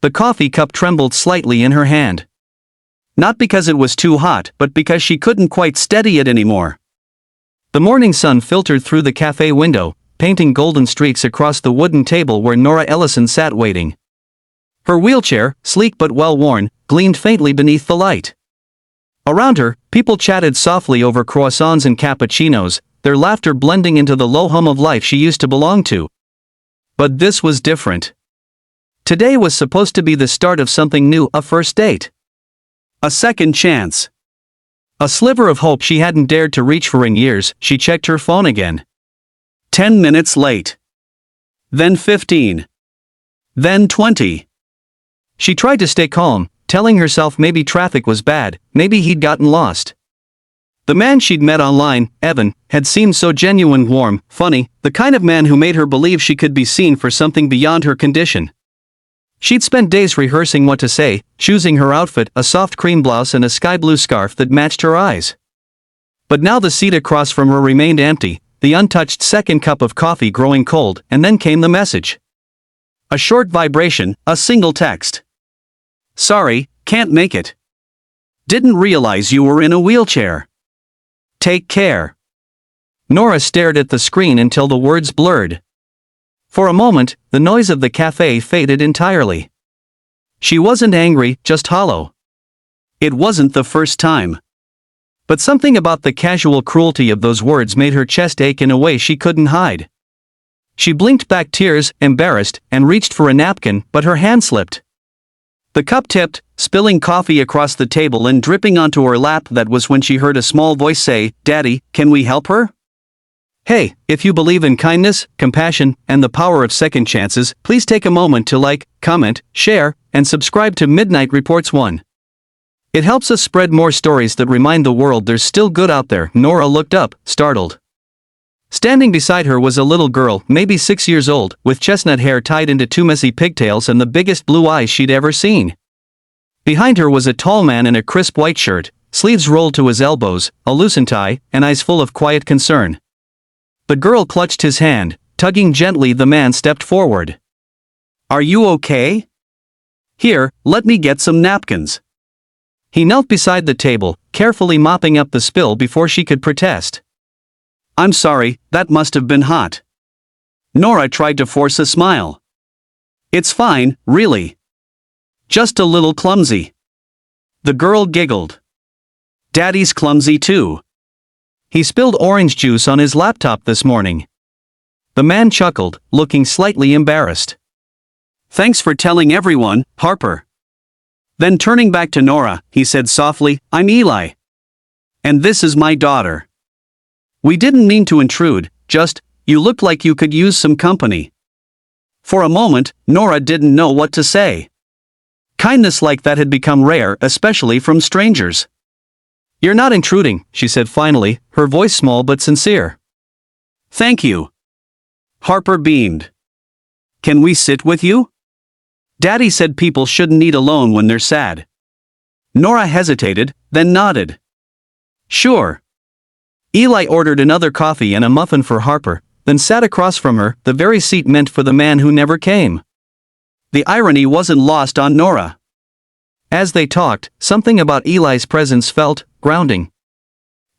The coffee cup trembled slightly in her hand. Not because it was too hot, but because she couldn't quite steady it anymore. The morning sun filtered through the cafe window, painting golden streaks across the wooden table where Nora Ellison sat waiting. Her wheelchair, sleek but well-worn, gleamed faintly beneath the light. Around her, people chatted softly over croissants and cappuccinos, their laughter blending into the low hum of life she used to belong to. But this was different. Today was supposed to be the start of something new, a first date. A second chance. A sliver of hope she hadn't dared to reach for in years. She checked her phone again. 10 minutes late. Then 15. Then 20. She tried to stay calm, telling herself maybe traffic was bad, maybe he'd gotten lost. The man she'd met online, Evan, had seemed so genuine, warm, funny, the kind of man who made her believe she could be seen for something beyond her condition. She'd spent days rehearsing what to say, choosing her outfit, a soft cream blouse and a sky blue scarf that matched her eyes. But now the seat across from her remained empty, the untouched second cup of coffee growing cold, and then came the message. A short vibration, a single text. Sorry, can't make it. Didn't realize you were in a wheelchair. Take care. Nora stared at the screen until the words blurred. For a moment, the noise of the cafe faded entirely. She wasn't angry, just hollow. It wasn't the first time. But something about the casual cruelty of those words made her chest ache in a way she couldn't hide. She blinked back tears, embarrassed, and reached for a napkin, but her hand slipped. The cup tipped, spilling coffee across the table and dripping onto her lap. That was when she heard a small voice say, "Daddy, can we help her?" Hey, if you believe in kindness, compassion, and the power of second chances, please take a moment to like, comment, share, and subscribe to Midnight Reports 1. It helps us spread more stories that remind the world there's still good out there. Nora looked up, startled. Standing beside her was a little girl, maybe 6 years old, with chestnut hair tied into two messy pigtails and the biggest blue eyes she'd ever seen. Behind her was a tall man in a crisp white shirt, sleeves rolled to his elbows, a loosened tie, and eyes full of quiet concern. The girl clutched his hand, tugging gently. The man stepped forward. "Are you okay? Here, let me get some napkins." He knelt beside the table, carefully mopping up the spill before she could protest. "I'm sorry, that must have been hot." Nora tried to force a smile. "It's fine, really. Just a little clumsy." The girl giggled. "Daddy's clumsy too. He spilled orange juice on his laptop this morning." The man chuckled, looking slightly embarrassed. "Thanks for telling everyone, Harper." Then turning back to Nora, he said softly, "I'm Eli. And this is my daughter. We didn't mean to intrude, just, you looked like you could use some company." For a moment, Nora didn't know what to say. Kindness like that had become rare, especially from strangers. "You're not intruding," she said finally, her voice small but sincere. "Thank you." Harper beamed. "Can we sit with you? Daddy said people shouldn't eat alone when they're sad." Nora hesitated, then nodded. "Sure." Eli ordered another coffee and a muffin for Harper, then sat across from her, the very seat meant for the man who never came. The irony wasn't lost on Nora. As they talked, something about Eli's presence felt grounding.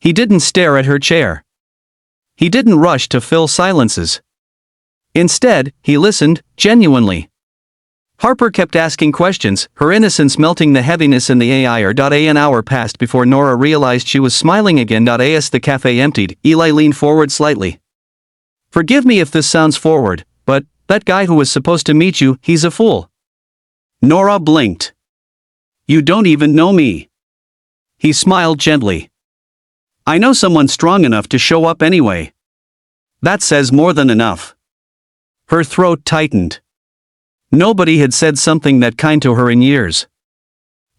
He didn't stare at her chair. He didn't rush to fill silences. Instead, he listened, genuinely. Harper kept asking questions, her innocence melting the heaviness in the air. An hour passed before Nora realized she was smiling again. As the cafe emptied, Eli leaned forward slightly. "Forgive me if this sounds forward, but that guy who was supposed to meet you, he's a fool." Nora blinked. "You don't even know me." He smiled gently. "I know someone strong enough to show up anyway. That says more than enough." Her throat tightened. Nobody had said something that kind to her in years.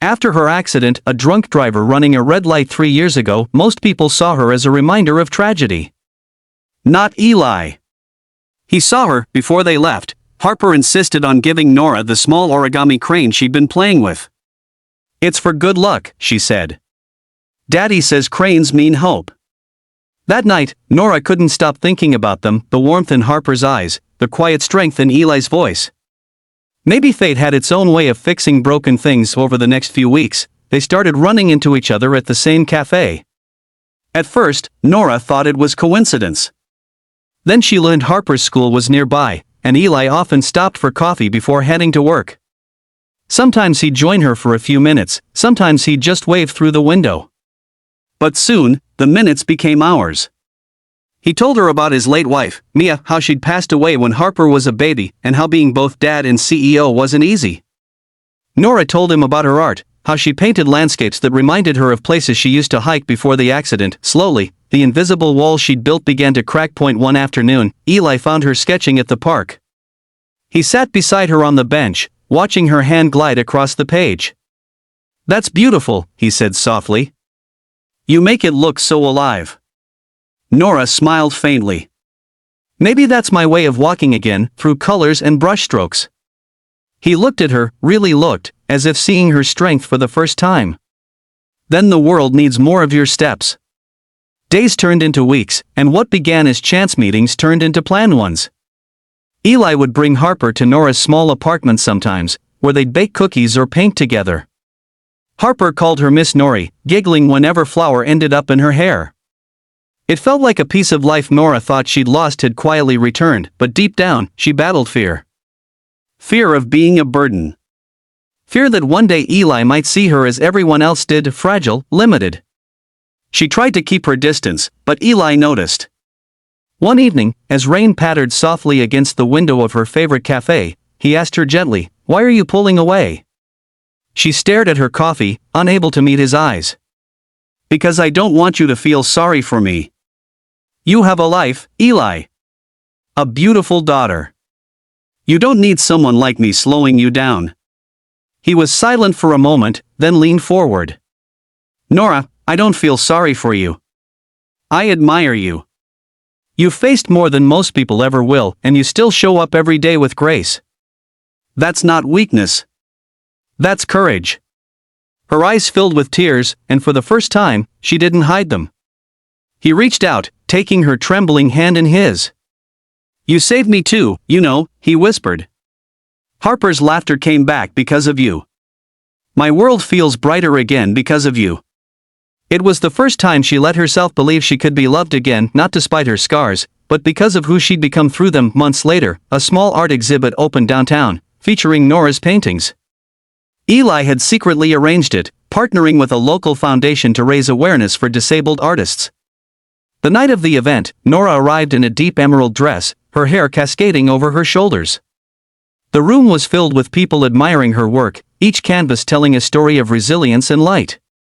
After her accident, a drunk driver running a red light 3 years ago, most people saw her as a reminder of tragedy. Not Eli. He saw her. Before they left, Harper insisted on giving Nora the small origami crane she'd been playing with. "It's for good luck," she said. "Daddy says cranes mean hope." That night, Nora couldn't stop thinking about them, the warmth in Harper's eyes, the quiet strength in Eli's voice. Maybe fate had its own way of fixing broken things. Over the next few weeks, they started running into each other at the same cafe. At first, Nora thought it was coincidence. Then she learned Harper's school was nearby, and Eli often stopped for coffee before heading to work. Sometimes he'd join her for a few minutes, sometimes he'd just wave through the window. But soon, the minutes became hours. He told her about his late wife, Mia, how she'd passed away when Harper was a baby, and how being both dad and CEO wasn't easy. Nora told him about her art, how she painted landscapes that reminded her of places she used to hike before the accident. Slowly, the invisible wall she'd built began to crack. One afternoon, Eli found her sketching at the park. He sat beside her on the bench, watching her hand glide across the page. "That's beautiful," he said softly. "You make it look so alive." Nora smiled faintly. "Maybe that's my way of walking again, through colors and brushstrokes." He looked at her, really looked, as if seeing her strength for the first time. "Then the world needs more of your steps." Days turned into weeks, and what began as chance meetings turned into planned ones. Eli would bring Harper to Nora's small apartment sometimes, where they'd bake cookies or paint together. Harper called her Miss Nori, giggling whenever flour ended up in her hair. It felt like a piece of life Nora thought she'd lost had quietly returned, but deep down, she battled fear. Fear of being a burden. Fear that one day Eli might see her as everyone else did, fragile, limited. She tried to keep her distance, but Eli noticed. One evening, as rain pattered softly against the window of her favorite cafe, he asked her gently, "Why are you pulling away?" She stared at her coffee, unable to meet his eyes. "Because I don't want you to feel sorry for me. You have a life, Eli. A beautiful daughter. You don't need someone like me slowing you down." He was silent for a moment, then leaned forward. "Nora, I don't feel sorry for you. I admire you. You've faced more than most people ever will, and you still show up every day with grace. That's not weakness. That's courage." Her eyes filled with tears, and for the first time, she didn't hide them. He reached out, taking her trembling hand in his. "You saved me too, you know," he whispered. "Harper's laughter came back because of you. My world feels brighter again because of you." It was the first time she let herself believe she could be loved again, not despite her scars, but because of who she'd become through them. Months later, a small art exhibit opened downtown, featuring Nora's paintings. Eli had secretly arranged it, partnering with a local foundation to raise awareness for disabled artists. The night of the event, Nora arrived in a deep emerald dress, her hair cascading over her shoulders. The room was filled with people admiring her work, each canvas telling a story of resilience and light.